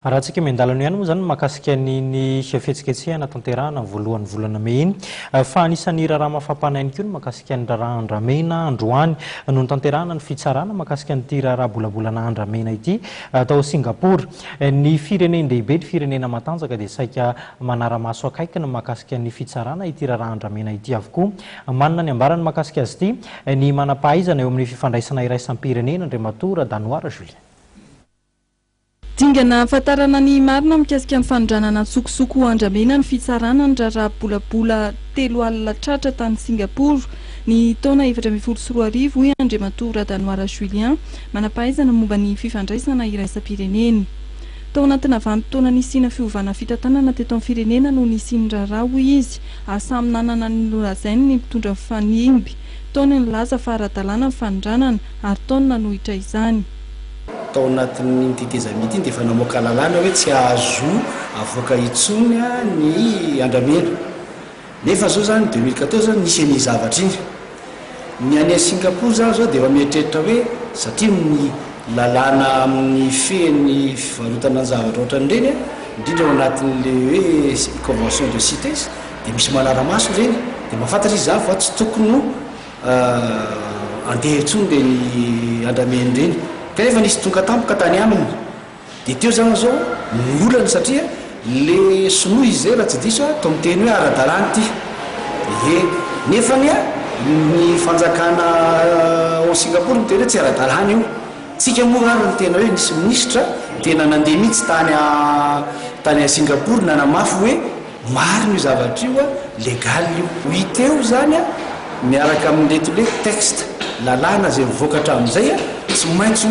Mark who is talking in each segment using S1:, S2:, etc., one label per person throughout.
S1: Raha tsika mendalana ihany moa zany makasika ny fihetsikehtsehana tanterahana voalohan'ny volana May iny fa anisan'ny raharaha mafampanainy koa ny makasika ny raharaha andramena androany noho ny tanterahana ny fitsarana makasika nyity raharaha bolabolana andramena ity tao Singapour. Ny firenendehibe ny firenena matanjaka dia saika manara-maso akaikina makasika ny fitsarana ity raharaha andramena ity avokoa. Manana ny ambarany makasika azy ity ny manam-pahaizana eo amin'ny fifandraisana iraisam-pirenena Andriamatora Danoara Julien.
S2: Dingana fatarana ny marina mikasika ny fanondranana sokosoko andramena ny fitsarana ny raharaha bolabola 3 alina tratra tany Singapour ny taona 2024 hoy Andriamatora Danoara Julien manam-pahaizana momba ny fifandraisana iraisam-pirenena. Tao anatina vanim-potoana nisina fiovana fitantanana teto amin'ny firenena no nisy raharaha hoy izy samy nanana ny lazainy ny mpitondra fanimby taona ny laza fa ara-dalàna ny fanondranana ary taona nanohitra izany.
S3: Tao anatin'ny tetezamity iny dia efa namoaka lalàna hoe tsy azo avoaka intsony ny andramena. Nefa zao zany 2014 nisy ny zavatra iny. Ny any Singapour zao dia efa mieritreritra hoe satria ny lalàna amin'ny feny fivarotana ny zavatra ohatran'ireny indrindra ao anatin'le hoe convention de CITES dia misy manara-maso ireny dia mahafantatra izy fa tsy tokony andeha intsony le ny andramena ireny. Kanefa nisy tonga tampoka tany aminy dia teo zany zao olana satria le sinoa izy raha tsy diso tao miteny hoe ara-dalàna ity. Nefany ny fanjakana ao Singapour miteny hoe tsy ara-dalàna io. Tsika moa ary ny tena hoe nisy minisitra tena nandeha mihitsy tany a Singapour nanamafy hoe marina io zavatra io legal io. Hiteo zany miaraka amin'reto le texte lalàna zay mivoakatra amin'izay tsy maintsy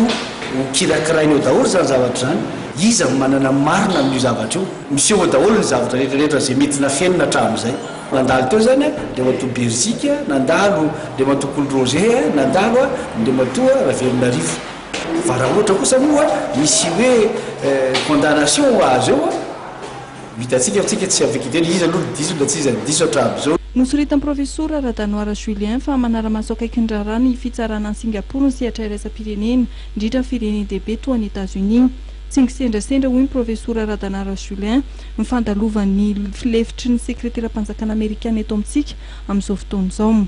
S3: kirakiraina eo daholo zany zavatra zany. Iza manana marina amin'io zavatra io. Misy eo daholo ny zavatra rehetrarehetra zay mety nafenina hatramin'izay. Nandalo teo zany Andriamatoa Belzika, nandalo Andriamatoa Coul-Roger, nandalo Andriamatoa Ravelonarivo. Fa raha ohatra kosa moa misy hoe condamnation azo eo hitatsika tsika tsy afaka iteny iza aloha diso na tsy iza diso hatramin'izao.
S2: Nosoritan'ny professeur Danoara Julien fa manara-maso akaiky ny raharaha ny fitsarana any Singapour ny sehatra iraisam-pirenena indrindra firenendehibe toa any États-Unis. Tsingisendrasendra hoy ny professeur Danoara Julien mifandalovan'ny filefitry ny sekretera-panjakana Amerikana eto amintsika amin'izao fotoana izao.